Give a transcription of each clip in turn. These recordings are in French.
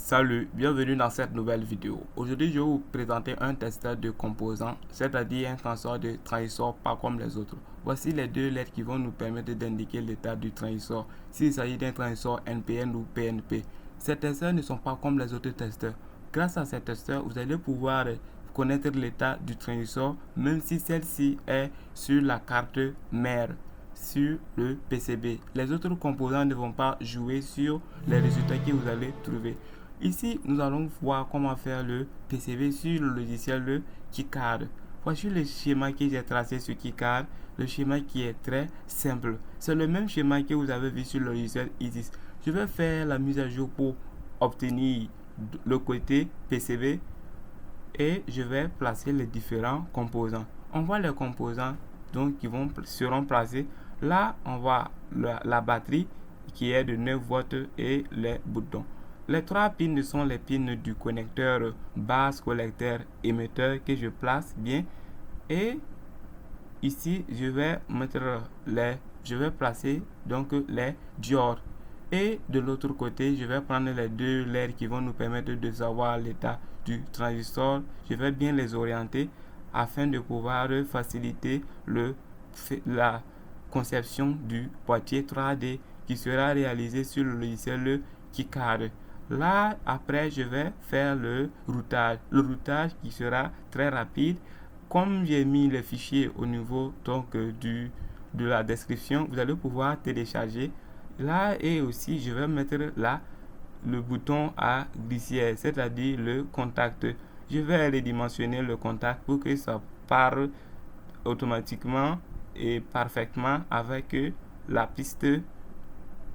Salut, bienvenue dans cette nouvelle vidéo. Aujourd'hui, je vais vous présenter un testeur de composants, c'est-à-dire un transistor de transistor pas comme les autres. Voici les deux lettres qui vont nous permettre d'indiquer l'état du transistor, s'il s'agit d'un transistor NPN ou PNP. Ces testeurs ne sont pas comme les autres testeurs. Grâce à ces testeurs, vous allez pouvoir connaître l'état du transistor, même si celle-ci est sur la carte mère, sur le PCB. Les autres composants ne vont pas jouer sur les résultats que vous allez trouver. Ici, nous allons voir comment faire le PCB sur le logiciel KiCad. Voici le schéma que j'ai tracé sur KiCad, le schéma qui est très simple. C'est le même schéma que vous avez vu sur le logiciel Isis. Je vais faire la mise à jour pour obtenir le côté PCB et je vais placer les différents composants. On voit les composants donc qui seront placés. Là, on voit la batterie qui est de 9 volts et les boutons. Les trois pins sont les pins du connecteur base collecteur émetteur que je place bien. Et ici, je vais placer donc les diodes. Et de l'autre côté, je vais prendre les deux LED qui vont nous permettre de savoir l'état du transistor. Je vais bien les orienter afin de pouvoir faciliter la conception du boîtier 3D qui sera réalisé sur le logiciel KiCad. Là, après, je vais faire le routage. Le routage qui sera très rapide. Comme j'ai mis les fichiers au niveau donc de la description, vous allez pouvoir télécharger. Là, et aussi, je vais mettre là le bouton à glissière, c'est-à-dire le contact. Je vais redimensionner le contact pour que ça parle automatiquement et parfaitement avec la piste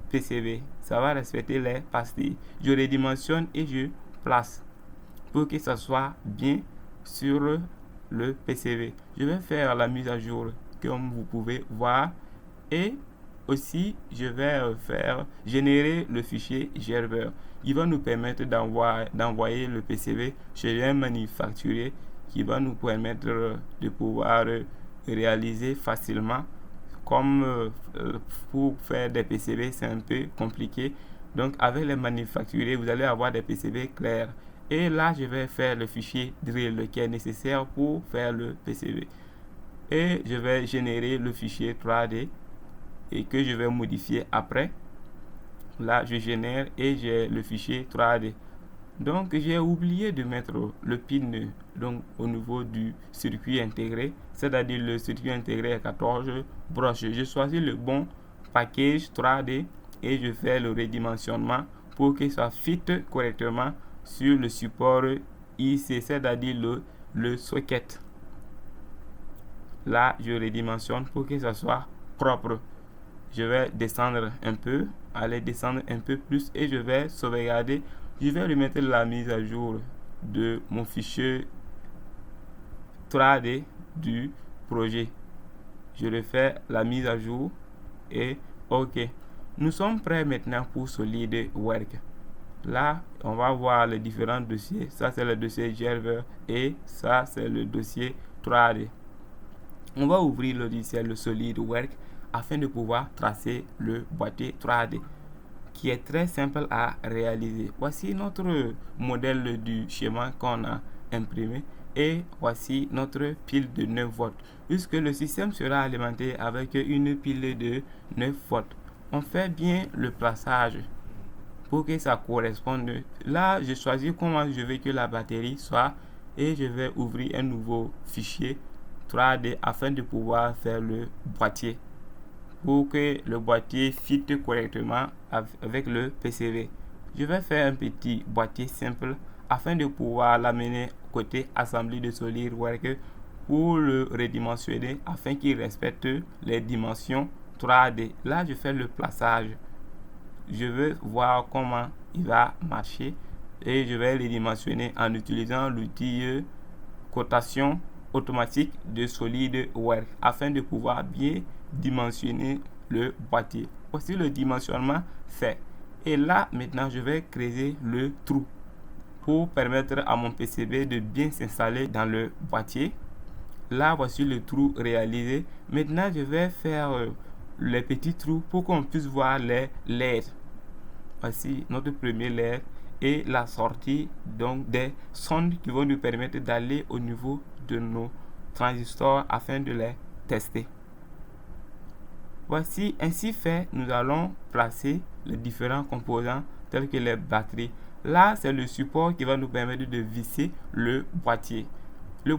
PCB. Ça va respecter les pastilles. Je redimensionne et je place pour que ça soit bien sur le PCB. Je vais faire la mise à jour comme vous pouvez voir et aussi je vais générer le fichier Gerber. Il va nous permettre d'envoyer le PCB chez un manufacturier qui va nous permettre de pouvoir réaliser facilement. Comme pour faire des PCB, c'est un peu compliqué. Donc, avec les manufacturiers, vous allez avoir des PCB clairs. Et là, je vais faire le fichier drill qui est nécessaire pour faire le PCB. Et je vais générer le fichier 3D et que je vais modifier après. Là, je génère et j'ai le fichier 3D. Donc, j'ai oublié de mettre le pin donc, au niveau du circuit intégré, c'est-à-dire le circuit intégré à 14 broches. Je choisis le bon package 3D et je fais le redimensionnement pour que ça fitte correctement sur le support IC, c'est-à-dire le socket. Là, je redimensionne pour que ça soit propre. Je vais descendre un peu, descendre un peu plus et je vais sauvegarder. Je vais remettre la mise à jour de mon fichier 3D du projet. Je refais la mise à jour et OK. Nous sommes prêts maintenant pour SolidWorks. Là, on va voir les différents dossiers. Ça, c'est le dossier Gerber et ça, c'est le dossier 3D. On va ouvrir le logiciel SolidWorks afin de pouvoir tracer le boîtier 3D qui est très simple à réaliser. Voici notre modèle du schéma qu'on a imprimé et voici notre pile de 9 volts. Puisque le système sera alimenté avec une pile de 9 volts. On fait bien le plaçage pour que ça corresponde. Là, je choisis comment je veux que la batterie soit et je vais ouvrir un nouveau fichier 3D afin de pouvoir faire le boîtier pour que le boîtier fitte correctement avec le PCB. Je vais faire un petit boîtier simple afin de pouvoir l'amener côté assembly de SolidWorks pour le redimensionner afin qu'il respecte les dimensions 3D. Là, je fais le plaçage. Je veux voir comment il va marcher et je vais le dimensionner en utilisant l'outil cotation automatique de SolidWorks afin de pouvoir bien dimensionner le boîtier. Voici le dimensionnement fait. Et là, maintenant, je vais créer le trou pour permettre à mon PCB de bien s'installer dans le boîtier. Là, voici le trou réalisé. Maintenant, je vais faire les petits trous pour qu'on puisse voir les LED. Voici notre premier LED et la sortie donc des sondes qui vont nous permettre d'aller au niveau de nos transistors afin de les tester. Voici, ainsi fait, nous allons placer les différents composants tels que les batteries. Là, c'est le support qui va nous permettre de visser le boîtier. Le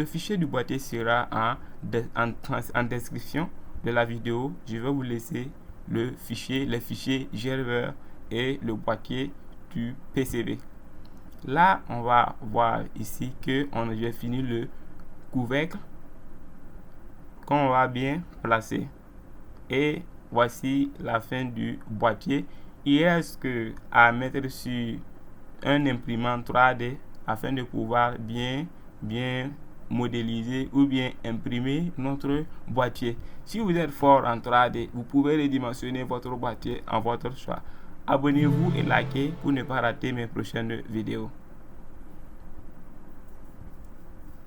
fichier du boîtier sera en description de la vidéo. Je vais vous laisser les fichiers GRVR et le boîtier du PCB. Là, on va voir ici que j'ai fini le couvercle qu'on va bien placer. Et voici la fin du boîtier. Il reste que à mettre sur un imprimante 3D afin de pouvoir bien modéliser ou bien imprimer notre boîtier. Si vous êtes fort en 3D, vous pouvez redimensionner votre boîtier en votre choix. Abonnez-vous et likez pour ne pas rater mes prochaines vidéos.